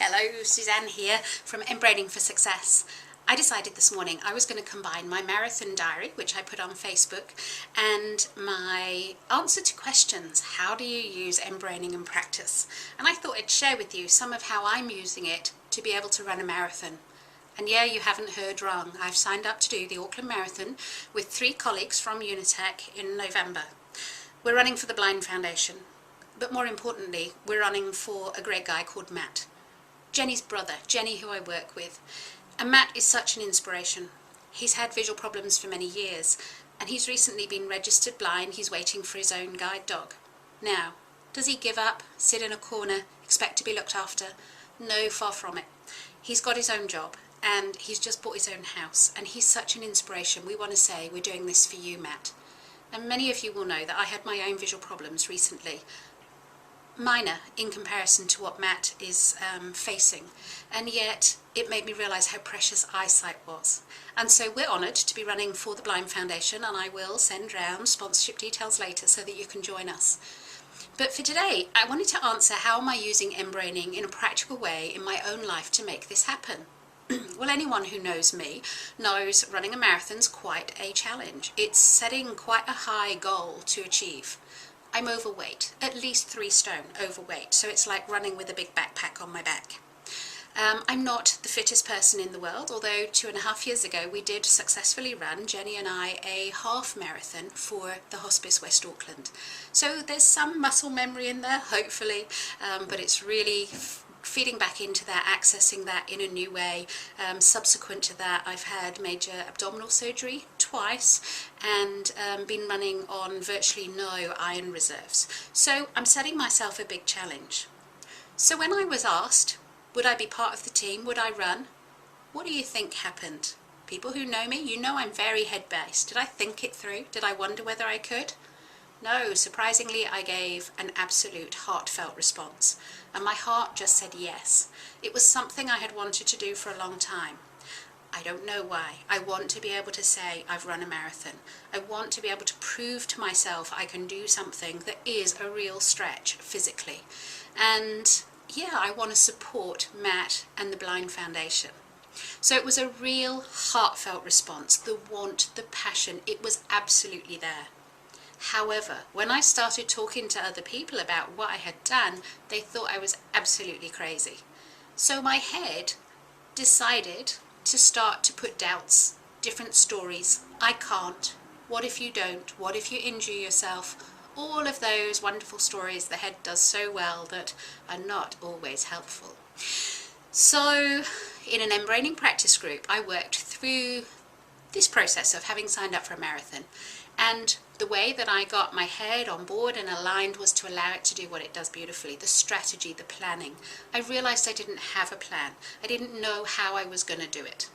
Hello, Suzanne here from mBraining for Success. I decided this morning I was going to combine my marathon diary, which I put on Facebook, and my answer to questions, how do you use mBraining in practice? And I thought I'd share with you some of how I'm using it to be able to run a marathon. And yeah, you haven't heard wrong. I've signed up to do the Auckland Marathon with 3 colleagues from Unitec in November. We're running for the Blind Foundation, but more importantly, we're running for a great guy called Matt. Jenny's brother, Jenny, who I work with. And Matt is such an inspiration. He's had visual problems for many years, and he's recently been registered blind. He's waiting for his own guide dog. Now, does he give up, sit in a corner, expect to be looked after? No, far from it. He's got his own job, and he's just bought his own house, and he's such an inspiration. We want to say, we're doing this for you, Matt. And many of you will know that I had my own visual problems recently. Minor in comparison to what Matt is facing, and yet it made me realise how precious eyesight was. And so we're honoured to be running for the Blind Foundation, and I will send round sponsorship details later so that you can join us. But for today, I wanted to answer how am I using mBraining in a practical way in my own life to make this happen. Well, anyone who knows me knows running a marathon's quite a challenge. It's setting quite a high goal to achieve. I'm overweight, at least 3 stone overweight, so it's like running with a big backpack on my back. I'm not the fittest person in the world, although 2.5 years ago we did successfully run, Jenny and I, a half marathon for the Hospice West Auckland. So there's some muscle memory in there, hopefully, but it's really feeding back into that, accessing that in a new way. Subsequent to that, I've had major abdominal surgery twice and been running on virtually no iron reserves. So I'm setting myself a big challenge. So when I was asked, would I be part of the team, would I run? What do you think happened? People who know me, you know I'm very head-based. Did I think it through? Did I wonder whether I could? No, surprisingly, I gave an absolute heartfelt response, and my heart just said yes. It was something I had wanted to do for a long time. I don't know why. I want to be able to say I've run a marathon. I want to be able to prove to myself I can do something that is a real stretch physically. And yeah, I want to support Matt and the Blind Foundation. So it was a real heartfelt response. The want, the passion, it was absolutely there. However, when I started talking to other people about what I had done, they thought I was absolutely crazy. So my head decided to start to put doubts, different stories. I can't. What if you don't? What if you injure yourself? All of those wonderful stories the head does so well that are not always helpful. So in an mBraining practice group, I worked through this process of having signed up for a marathon. And the way that I got my head on board and aligned was to allow it to do what it does beautifully, the strategy, the planning. I realized I didn't have a plan. I didn't know how I was going to do it.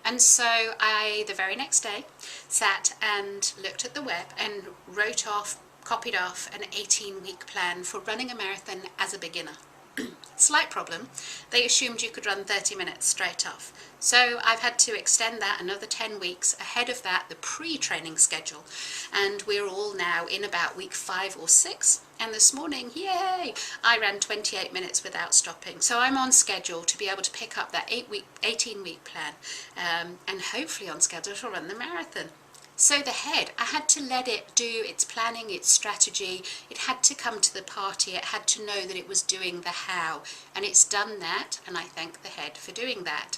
And so I, the very next day, sat and looked at the web and copied off an 18-week plan for running a marathon as a beginner. Slight problem, they assumed you could run 30 minutes straight off. So I've had to extend that another 10 weeks ahead of that, the pre-training schedule. And we're all now in about week 5 or 6. And this morning, yay, I ran 28 minutes without stopping. So I'm on schedule to be able to pick up that 18-week plan and hopefully on schedule to run the marathon. So the head, I had to let it do its planning, its strategy. It had to come to the party. It had to know that it was doing the how. And it's done that, and I thank the head for doing that.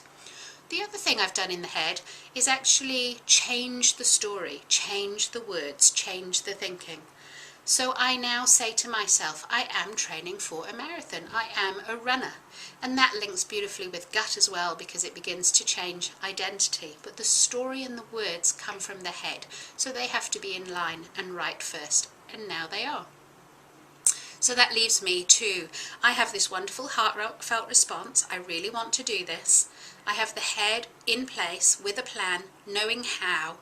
The other thing I've done in the head is actually change the story, change the words, change the thinking. So I now say to myself, I am training for a marathon. I am a runner. And that links beautifully with gut as well, because it begins to change identity. But the story and the words come from the head. So they have to be in line and right first. And now they are. So that leaves me to, I have this wonderful heartfelt response. I really want to do this. I have the head in place with a plan, knowing how.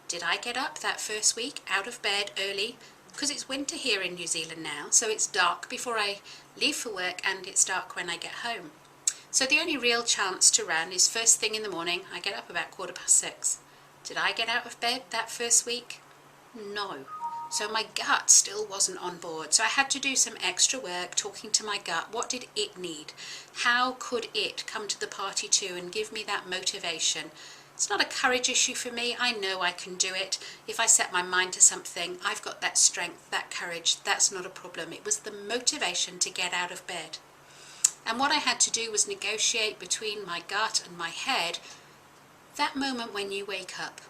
Did I get up that first week out of bed early? Because it's winter here in New Zealand now, so it's dark before I leave for work and it's dark when I get home. So the only real chance to run is first thing in the morning. I get up about 6:15. Did I get out of bed that first week? No. So my gut still wasn't on board. So I had to do some extra work talking to my gut. What did it need? How could it come to the party too and give me that motivation? It's not a courage issue for me. I know I can do it. If I set my mind to something, I've got that strength, that courage. That's not a problem. It was the motivation to get out of bed. And what I had to do was negotiate between my gut and my head that moment when you wake up.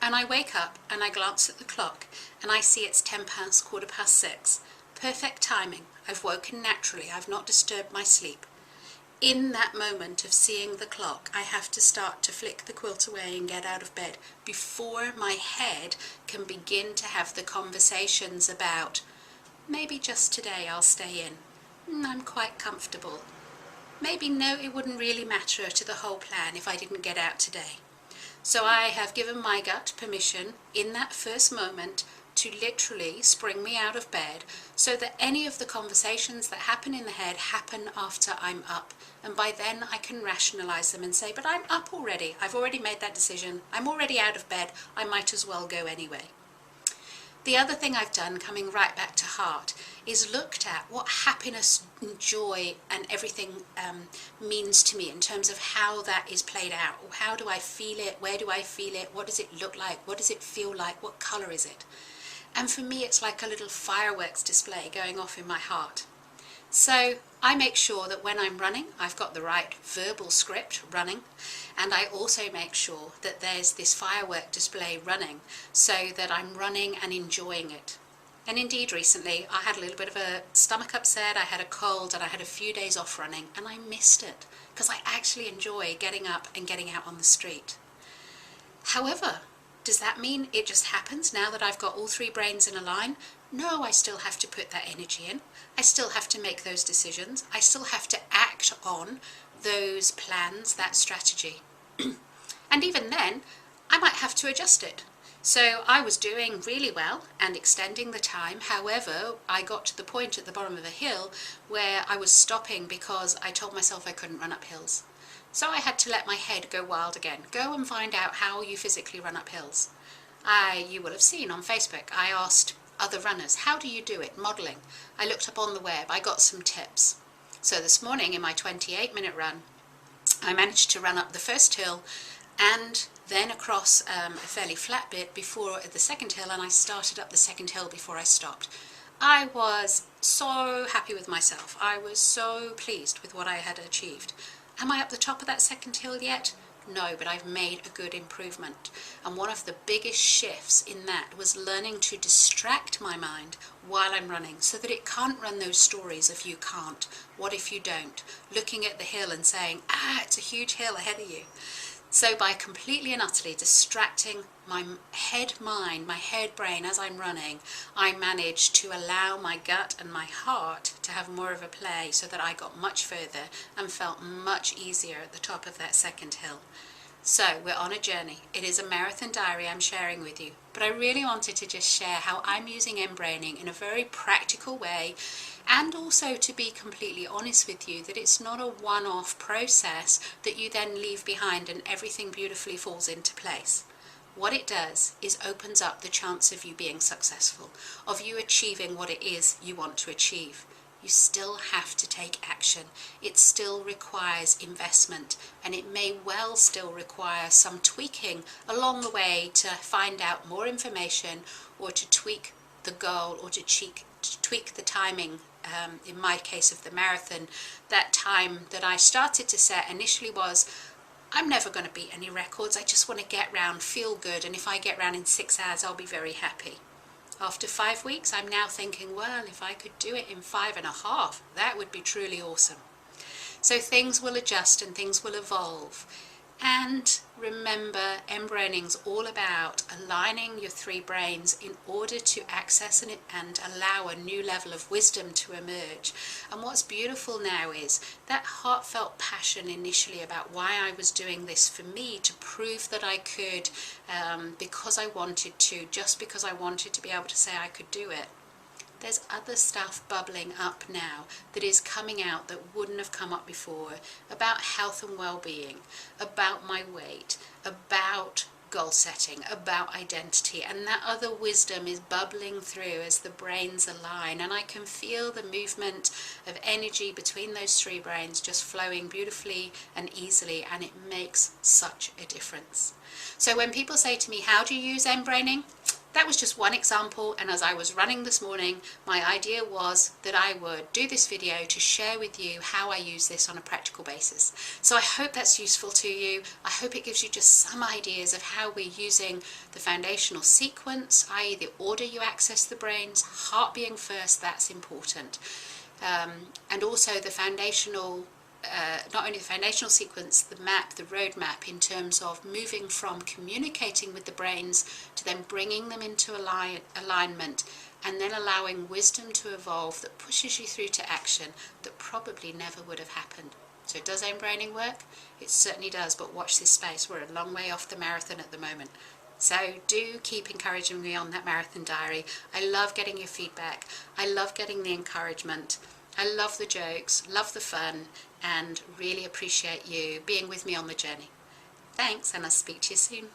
And I wake up and I glance at the clock and I see it's 10 past, 6:15. Perfect timing. I've woken naturally. I've not disturbed my sleep. In that moment of seeing the clock, I have to start to flick the quilt away and get out of bed before my head can begin to have the conversations about, maybe just today I'll stay in. I'm quite comfortable. Maybe no, it wouldn't really matter to the whole plan if I didn't get out today. So I have given my gut permission in that first moment to literally spring me out of bed so that any of the conversations that happen in the head happen after I'm up. And by then I can rationalize them and say, but I'm up already. I've already made that decision. I'm already out of bed. I might as well go anyway. The other thing I've done, coming right back to heart, is looked at what happiness and joy and everything means to me in terms of how that is played out. How do I feel it? Where do I feel it? What does it look like? What does it feel like? What color is it? And for me, it's like a little fireworks display going off in my heart. So I make sure that when I'm running, I've got the right verbal script running, and I also make sure that there's this firework display running so that I'm running and enjoying it. And indeed, recently I had a little bit of a stomach upset, I had a cold, and I had a few days off running, and I missed it because I actually enjoy getting up and getting out on the street. However, does that mean it just happens now that I've got all three brains in a line? No, I still have to put that energy in. I still have to make those decisions. I still have to act on those plans, that strategy. And even then, I might have to adjust it. So I was doing really well and extending the time. However, I got to the point at the bottom of the hill where I was stopping because I told myself I couldn't run up hills. So I had to let my head go wild again. Go and find out how you physically run up hills. You will have seen on Facebook, I asked other runners, how do you do it? Modeling. I looked up on the web, I got some tips. So this morning in my 28-minute run, I managed to run up the first hill and then across a fairly flat bit before the second hill, and I started up the second hill before I stopped. I was so happy with myself. I was so pleased with what I had achieved. Am I up the top of that second hill yet? No, but I've made a good improvement. And one of the biggest shifts in that was learning to distract my mind while I'm running so that it can't run those stories of you can't, what if you don't, looking at the hill and saying, it's a huge hill ahead of you. So by completely and utterly distracting my head mind, my head brain as I'm running, I managed to allow my gut and my heart to have more of a play so that I got much further and felt much easier at the top of that second hill. So we're on a journey. It is a marathon diary I'm sharing with you, but I really wanted to just share how I'm using mBraining in a very practical way, and also to be completely honest with you that it's not a one-off process that you then leave behind and everything beautifully falls into place. What it does is opens up the chance of you being successful, of you achieving what it is you want to achieve. You still have to take action. It still requires investment, and it may well still require some tweaking along the way to find out more information, or to tweak the goal, or to tweak the timing. In my case of the marathon, that time that I started to set initially was, I'm never going to beat any records. I just want to get round, feel good, and if I get round in 6 hours, I'll be very happy. After 5 weeks, I'm now thinking, well, if I could do it in 5.5, that would be truly awesome. So things will adjust and things will evolve. And remember, mBraining's all about aligning your three brains in order to access and allow a new level of wisdom to emerge. And what's beautiful now is that heartfelt passion initially about why I was doing this for me, to prove that I could, because I wanted to, just because I wanted to be able to say I could do it. There's other stuff bubbling up now that is coming out that wouldn't have come up before, about health and well-being, about my weight, about goal setting, about identity, and that other wisdom is bubbling through as the brains align, and I can feel the movement of energy between those three brains just flowing beautifully and easily, and it makes such a difference. So when people say to me, how do you use mBraining? That was just one example, and as I was running this morning, my idea was that I would do this video to share with you how I use this on a practical basis. So I hope that's useful to you. I hope it gives you just some ideas of how we're using the foundational sequence, i.e. the order you access the brains, heart being first, that's important. And also the foundational not only the foundational sequence, the map, the roadmap in terms of moving from communicating with the brains to then bringing them into alignment, and then allowing wisdom to evolve that pushes you through to action that probably never would have happened. So does mBraining work? It certainly does, but watch this space. We're a long way off the marathon at the moment. So do keep encouraging me on that marathon diary. I love getting your feedback. I love getting the encouragement. I love the jokes, love the fun, and really appreciate you being with me on the journey. Thanks, and I'll speak to you soon.